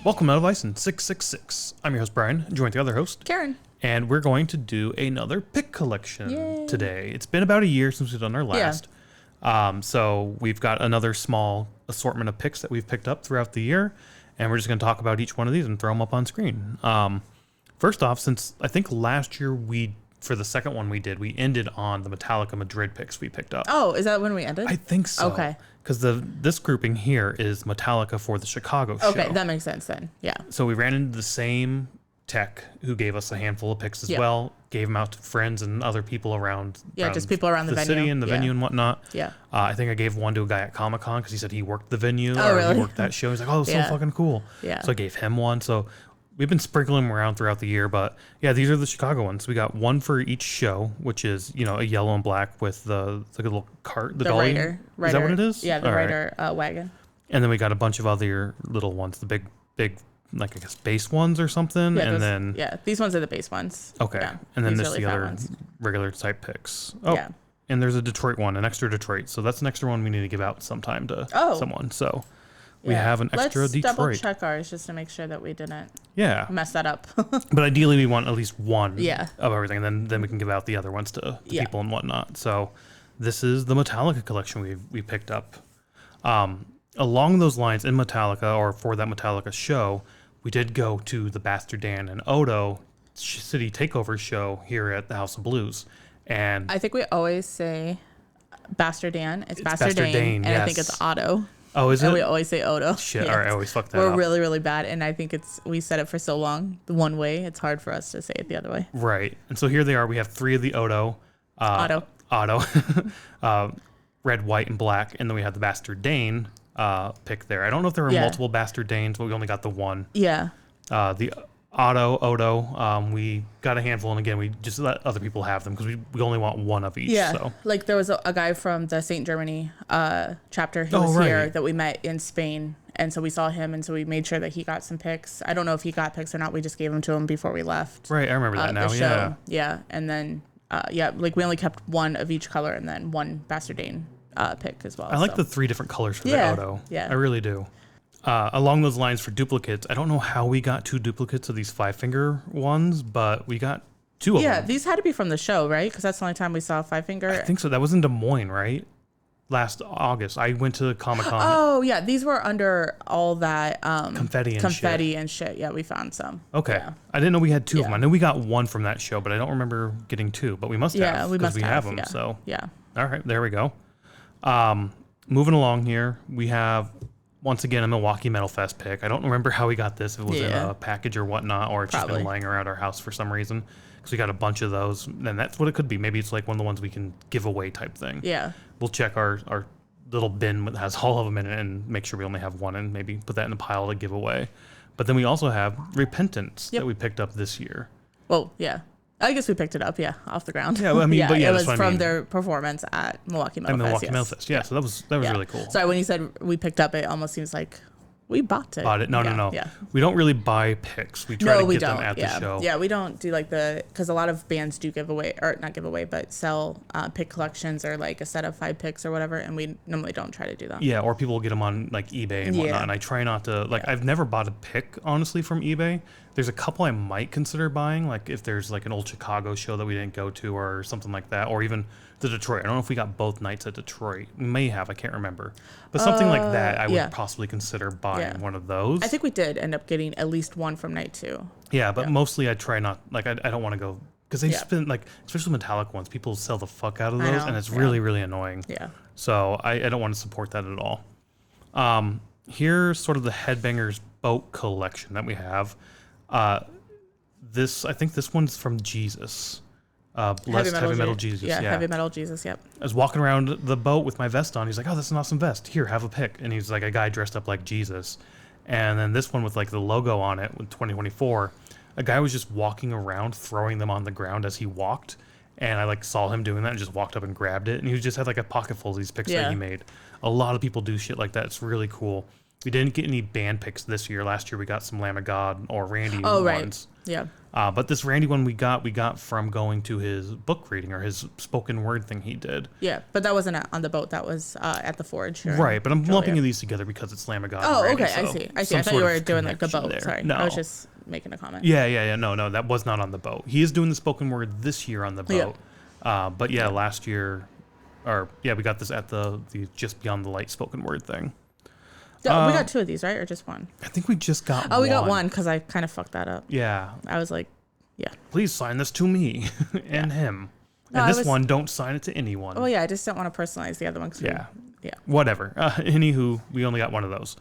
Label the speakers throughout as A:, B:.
A: Welcome to MetalVice in 666. I'm your host, Brian, joined with the other host,
B: Karen.
A: And we're going to do another pick collection today. It's been about a year since we've done our last. So we've got another small assortment of picks that we've picked up throughout the year, and we're just going to talk about each one of these and throw them up on screen. First off, since I think last year for the second one we ended on the Metallica Madrid picks we picked up.
B: Oh, is that when we ended?
A: I think so.
B: Okay.
A: Because this grouping here is Metallica for the Chicago show.
B: Okay, that makes sense then. Yeah.
A: So we ran into the same tech who gave us a handful of picks as well, gave them out to friends and other people around.
B: Yeah, just people around the venue.
A: city and the venue and whatnot.
B: Yeah.
A: I think I gave one to a guy at Comic-Con because he said he worked the venue.
B: Oh, really?
A: He worked that show. He's like, oh, it's so fucking cool.
B: Yeah.
A: So I gave him one. So we've been sprinkling them around throughout the year, but yeah, these are the Chicago ones. We got one for each show, which is, a yellow and black with the little cart, the dolly.
B: Rider.
A: Is that what it is?
B: Yeah, the Rider wagon.
A: And then we got a bunch of other little ones, the big, like I guess base ones or something.
B: Yeah,
A: and then
B: these ones are the base ones.
A: Okay.
B: Yeah,
A: and then
B: really
A: the other
B: ones.
A: regular type picks. Oh, yeah. And there's a Detroit one, an extra Detroit. So that's an extra one we need to give out sometime to someone. So we have an extra
B: Let's
A: Detroit.
B: Double check ours just to make sure that we didn't mess that up.
A: But ideally we want at least one
B: of
A: everything, and then we can give out the other ones to people and whatnot. So this is the Metallica collection we picked up. Along those lines, in Metallica, or for that Metallica show, we did go to the Bastard Dan and Odo City Takeover show here at the House of Blues. And
B: I think we always say Bastard Dan. It's Bastard Dane, and I think it's Otto.
A: Oh, is it?
B: And we always say Odo.
A: Shit, all right, I always fuck that
B: up.
A: We're
B: really, really bad, and I think we said it for so long, the one way, it's hard for us to say it the other way.
A: Right, and so here they are. We have three of the Otto. Red, white, and black, and then we have the Bastard Dane pick there. I don't know if there were multiple Bastard Danes, but we only got the one.
B: Yeah.
A: The Odo, we got a handful, and again, we just let other people have them because we only want one of each.
B: Yeah,
A: so.
B: Like there was a guy from the St. Germany chapter who was here that we met in Spain, and so we saw him, and so we made sure that he got some picks. I don't know if he got picks or not. We just gave them to him before we left.
A: Right, I remember that now. Yeah.
B: Yeah, and then like we only kept one of each color, and then one Bastard Dane pick as well.
A: I like the three different colors for the Odo.
B: Yeah,
A: I really do. Along those lines for duplicates, I don't know how we got two duplicates of these 5-finger ones, but we got two of them.
B: Yeah, these had to be from the show, right? Because that's the only time we saw 5-finger.
A: I think so. That was in Des Moines, right? Last August. I went to Comic-Con.
B: Oh, yeah. These were under all that
A: confetti
B: and shit. Yeah, we found some.
A: Okay.
B: Yeah.
A: I didn't know we had two of them. I know we got one from that show, but I don't remember getting two. But we must have.
B: Yeah, we must
A: have them.
B: Yeah.
A: So.
B: Yeah.
A: All right. There we go. Moving along here, we have once again a Milwaukee Metal Fest pick. I don't remember how we got this, if it was in a package or whatnot, or it's just been lying around our house for some reason, because we got a bunch of those, and that's what it could be. Maybe it's like one of the ones we can give away type thing.
B: Yeah.
A: We'll check our little bin that has all of them in it and make sure we only have one, and maybe put that in a pile to give away. But then we also have Repentance that we picked up this year.
B: Well, yeah. I guess we picked it up, off the ground.
A: Yeah, I mean, but
B: it was from their performance at Milwaukee Metal Fest.
A: Metal Fest, yeah. So that was really cool.
B: Sorry, when you said we picked up, it almost seems like we bought it.
A: No.
B: Yeah.
A: We don't really buy picks. We try to get them at the show.
B: Yeah, we don't do like because a lot of bands do give away, or not give away, but sell pick collections or like a set of 5 picks or whatever, and we normally don't try to do that.
A: Yeah, or people will get them on like eBay and whatnot, and I try not to, I've never bought a pick, honestly, from eBay. There's a couple I might consider buying, like if there's like an old Chicago show that we didn't go to or something like that, or even the Detroit. I don't know if we got both nights at Detroit. We may have, I can't remember. But something like that, I would possibly consider buying one of those.
B: I think we did end up getting at least one from night 2.
A: Yeah, but mostly I try not, I don't want to go, because they've been especially metallic ones, people sell the fuck out of those, and it's really, really annoying.
B: Yeah.
A: So I don't want to support that at all. Here's sort of the Headbangers boat collection that we have. I think this one's from Jesus. Blessed Heavy Metal Jesus.
B: Yeah, Heavy Metal Jesus, yep.
A: I was walking around the boat with my vest on. He's like, oh, that's an awesome vest. Here, have a pick. And he's like a guy dressed up like Jesus. And then this one with like the logo on it with 2024, a guy was just walking around throwing them on the ground as he walked. And I saw him doing that and just walked up and grabbed it. And he just had a pocket full of these picks that he made. A lot of people do shit like that. It's really cool. We didn't get any band picks this year. Last year we got some Lamb of God or Randy
B: ones.
A: Right.
B: Yeah.
A: But this Randy one we got from going to his book reading or his spoken word thing he did.
B: Yeah, but that wasn't on the boat. That was at the forge.
A: Right, but I'm lumping these together because it's Lamb of God.
B: Oh,
A: Randy,
B: okay,
A: so
B: I see. I thought you were doing like the boat.
A: There.
B: Sorry,
A: no.
B: I was just making a comment.
A: Yeah. No, that was not on the boat. He is doing the spoken word this year on the boat. Yeah. But yeah, last year, we got this at the Just Beyond the Light spoken word thing.
B: We got 2 of these, right? Or just 1?
A: I think we just got one.
B: Oh, we got 1 because I kind of fucked that up.
A: Yeah.
B: I was like, yeah.
A: Please sign this to me and him. No, and this one, don't sign it to anyone.
B: Oh, yeah. I just don't want to personalize the other one.
A: Yeah. Whatever. Anywho, we only got 1 of those.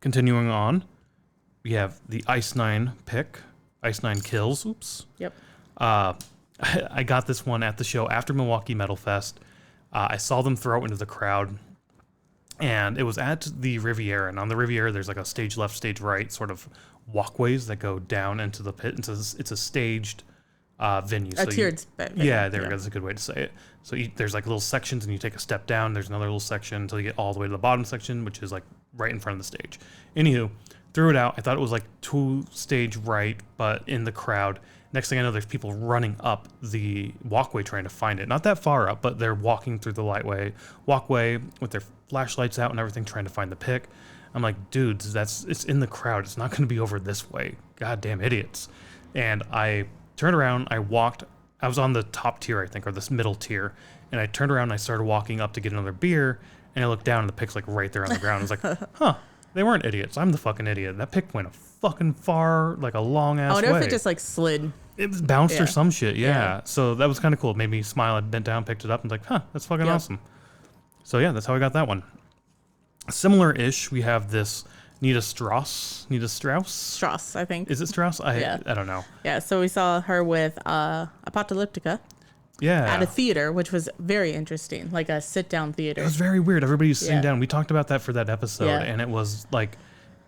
A: Continuing on, we have the Ice 9 pick. Ice 9 kills. Oops.
B: Yep.
A: I got this one at the show after Milwaukee Metal Fest. I saw them throw it into the crowd. And it was at the Riviera. And on the Riviera, there's like a stage left, stage right sort of walkways that go down into the pit. It's a staged venue.
B: A tiered venue.
A: Yeah, there we go. That's a good way to say it. So there's like little sections and you take a step down. There's another little section until you get all the way to the bottom section, which is like right in front of the stage. Anywho, threw it out. I thought it was like 2 stage right, but in the crowd. Next thing I know, there's people running up the walkway trying to find it. Not that far up, but they're walking through the walkway with their flashlights out and everything, trying to find the pick. I'm like, dudes, it's in the crowd. It's not going to be over this way. Goddamn idiots. And I turned around. I was on the top tier, I think, or this middle tier. And I turned around and I started walking up to get another beer. And I looked down and the pick's like right there on the ground. I was like, huh. They weren't idiots. I'm the fucking idiot. That pick went a fucking far, like a long ass way.
B: I wonder if it just like slid.
A: It was bounced or some shit. Yeah. So that was kind of cool. It made me smile. I bent down, picked it up, and was like, huh, that's fucking awesome. So yeah, that's how I got that one. Similar-ish, we have this Nita Strauss,
B: I think.
A: Is it Strauss? I don't know.
B: Yeah. So we saw her with Apocalyptica.
A: Yeah.
B: At a theater, which was very interesting, like a sit-down theater.
A: It was very weird. Everybody was sitting down. We talked about that for that episode, and it was like,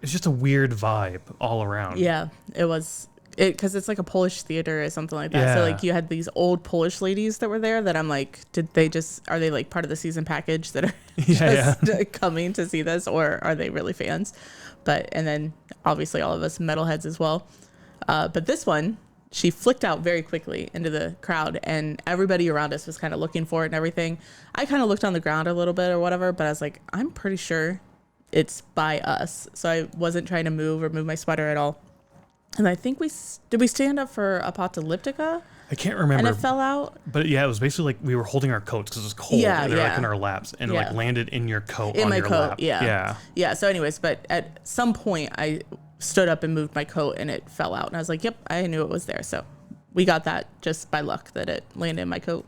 A: it's just a weird vibe all around.
B: Yeah, it was. Because it's like a Polish theater or something like that. Yeah. So like you had these old Polish ladies that were there that I'm like, are they like part of the season package that are just coming to see this, or are they really fans? And then obviously all of us metalheads as well. But this one, she flicked out very quickly into the crowd and everybody around us was kind of looking for it and everything. I kind of looked on the ground a little bit or whatever, but I was like, I'm pretty sure it's by us. So I wasn't trying to move my sweater at all. And I think we stand up for Apocalyptica?
A: I can't remember.
B: And it fell out?
A: But yeah, it was basically like we were holding our coats because it was cold. And they're like in our laps and it like landed in your coat on your lap.
B: Yeah. So anyways, but at some point I stood up and moved my coat and it fell out. And I was like, yep, I knew it was there. So we got that just by luck that it landed in my coat.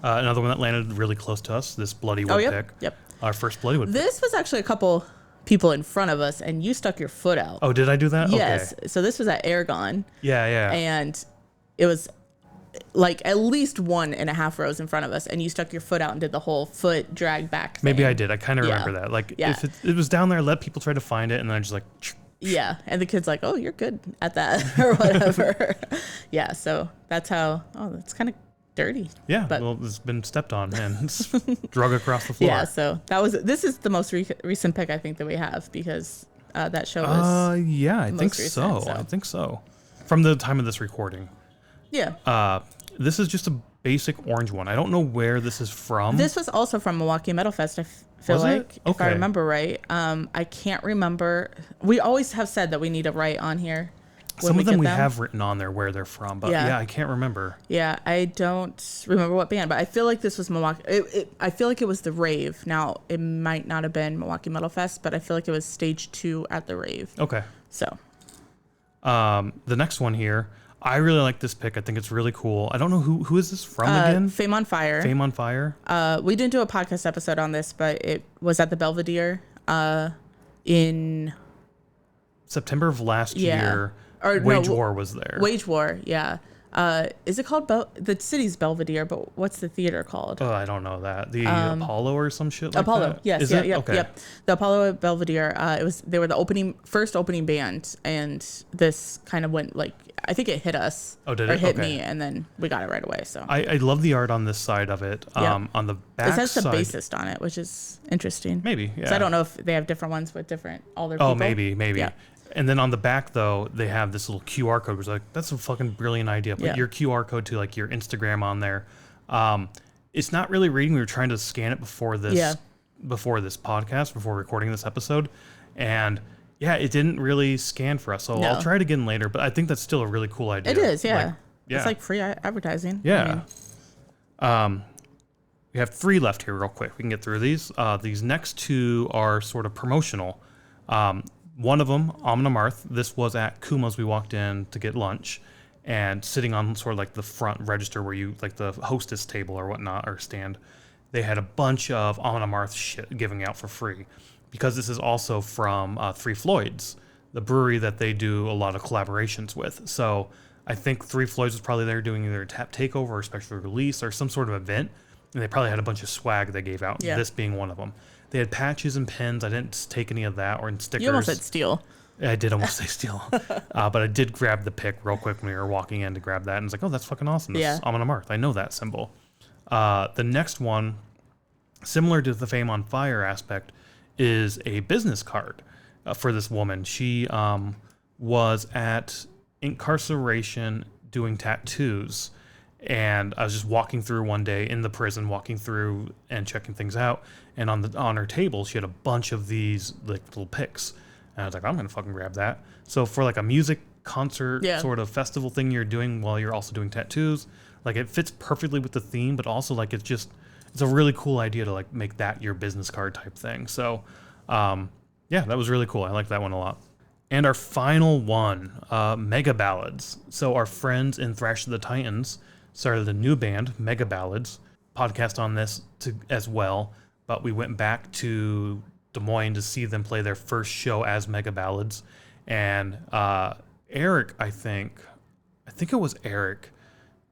A: Another one that landed really close to us, this Bloody Wood pick.
B: Yep.
A: Our first Bloody Wood
B: This was actually a couple people in front of us and you stuck your foot out.
A: Oh, did I do that?
B: Yes.
A: Okay.
B: So this was at Aragon.
A: Yeah.
B: And it was like at least 1.5 rows in front of us and you stuck your foot out and did the whole foot drag back thing.
A: Maybe I did. I kind of remember that. Like if it was down there, let people try to find it and then I just like...
B: Yeah. And the kid's like, oh, you're good at that or whatever. Yeah. So that's how, that's kind of dirty.
A: Yeah. But, well, it's been stepped on and it's drug across the floor.
B: Yeah. So this is the most recent pick I think that we have because that show was
A: I think so. I think so. From the time of this recording.
B: Yeah.
A: This is just a basic orange one. I don't know where this is from.
B: This was also from Milwaukee Metal Fest, I feel like, if I remember right. I can't remember. We always have said that we need to write on here.
A: Some of them we have written on there where they're from, but I can't remember.
B: Yeah, I don't remember what band, but I feel like this was Milwaukee. I feel like it was the Rave. Now, it might not have been Milwaukee Metal Fest, but I feel like it was stage 2 at the Rave. Okay. So.
A: The next one here. I really like this pick. I think it's really cool. I don't know who is this from again?
B: Fame on Fire.
A: Fame on Fire.
B: We didn't do a podcast episode on this, but it was at the Belvedere in
A: September of last year. Wage War was there.
B: Wage War, yeah. Is it called the city's Belvedere? But what's the theater called?
A: Oh, I don't know that. The Apollo or some shit like
B: Apollo,
A: that?
B: yes,
A: Is
B: yeah,
A: it?
B: yep,
A: Okay.
B: yep. The Apollo at Belvedere. They were the first opening band, and this kind of went like, I think it hit us.
A: Oh, did
B: or
A: it?
B: hit
A: Okay.
B: me, and then we got it right away. So
A: I love the art on this side of it.
B: Yep.
A: On the back
B: it says the
A: side,
B: bassist on it, which is interesting.
A: maybe. Yeah.
B: So I don't know if they have different ones with different all their people.
A: Oh, maybe.
B: Yeah.
A: And then on the back though, they have this little QR code. Which is like, that's a fucking brilliant idea. Put your QR code to like your Instagram on there. It's not really reading. We were trying to scan it before this podcast, before recording this episode, and yeah, it didn't really scan for us. So I'll try it again later. But I think that's still a really cool idea.
B: It is, yeah.
A: Like,
B: It's like free advertising.
A: Yeah. I mean. We have 3 left here real quick. We can get through these. These next 2 are sort of promotional. One of them, Amon Amarth, this was at Kuma's. We walked in to get lunch, and sitting on sort of like the front register where you, like the hostess table or whatnot, or stand, they had a bunch of Amon Amarth shit giving out for free. Because this is also from Three Floyds, the brewery that they do a lot of collaborations with. So I think Three Floyds was probably there doing either a tap takeover or a special release or some sort of event. And they probably had a bunch of swag they gave out, this being one of them. They had patches and pins. I didn't take any of that, or in stickers.
B: You almost said steal.
A: I did almost say steal. But I did grab the pick real quick when we were walking in to grab that. And it's like, oh, that's fucking awesome. That's Amon Amarth. I know that symbol. The next one, similar to the Fame on Fire aspect, is a business card for this woman. She was at incarceration doing tattoos. And I was just walking through one day in the prison, walking through and checking things out. And on her table, she had a bunch of these like little picks. And I was like, I'm gonna fucking grab that. So for like a music concert sort of festival thing you're doing while you're also doing tattoos, like it fits perfectly with the theme, but also like it's a really cool idea to like make that your business card type thing. So yeah, that was really cool. I like that one a lot. And our final one, Mega Ballads. So our friends in Thrash of the Titans started a new band, Mega Ballads, podcast on this as well. But we went back to Des Moines to see them play their first show as Mega Ballads. And Eric, I think it was Eric,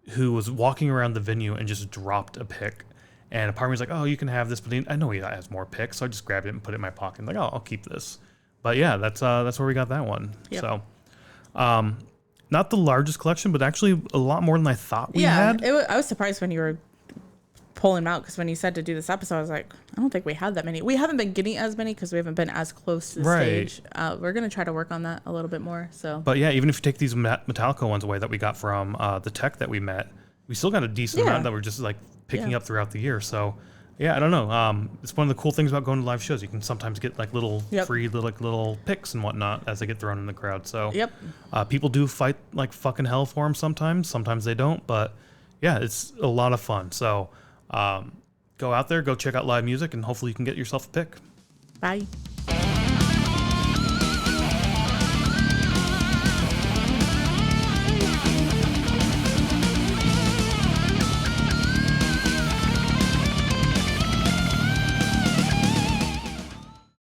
A: who was walking around the venue and just dropped a pick. And a part of me was like, oh, you can have this. But I know he has more picks. So I just grabbed it and put it in my pocket. I'm like, oh, I'll keep this. But yeah, that's where we got that one. Yep. So, not the largest collection, but actually a lot more than I thought we had.
B: I was surprised when you were pulling them out, because when you said to do this episode, I was like, I don't think we had that many. We haven't been getting as many because we haven't been as close to the stage. We're going to try to work on that a little bit more. So, but
A: yeah, even if you take these Metallica ones away that we got from the tech that we met, we still got a decent amount that we're just like picking up throughout the year. So yeah, I don't know. It's one of the cool things about going to live shows. You can sometimes get like little free little picks and whatnot as they get thrown in the crowd. So people do fight like fucking hell for them sometimes. Sometimes they don't. But yeah, it's a lot of fun. So go out there, go check out live music, and hopefully you can get yourself a pick.
B: Bye.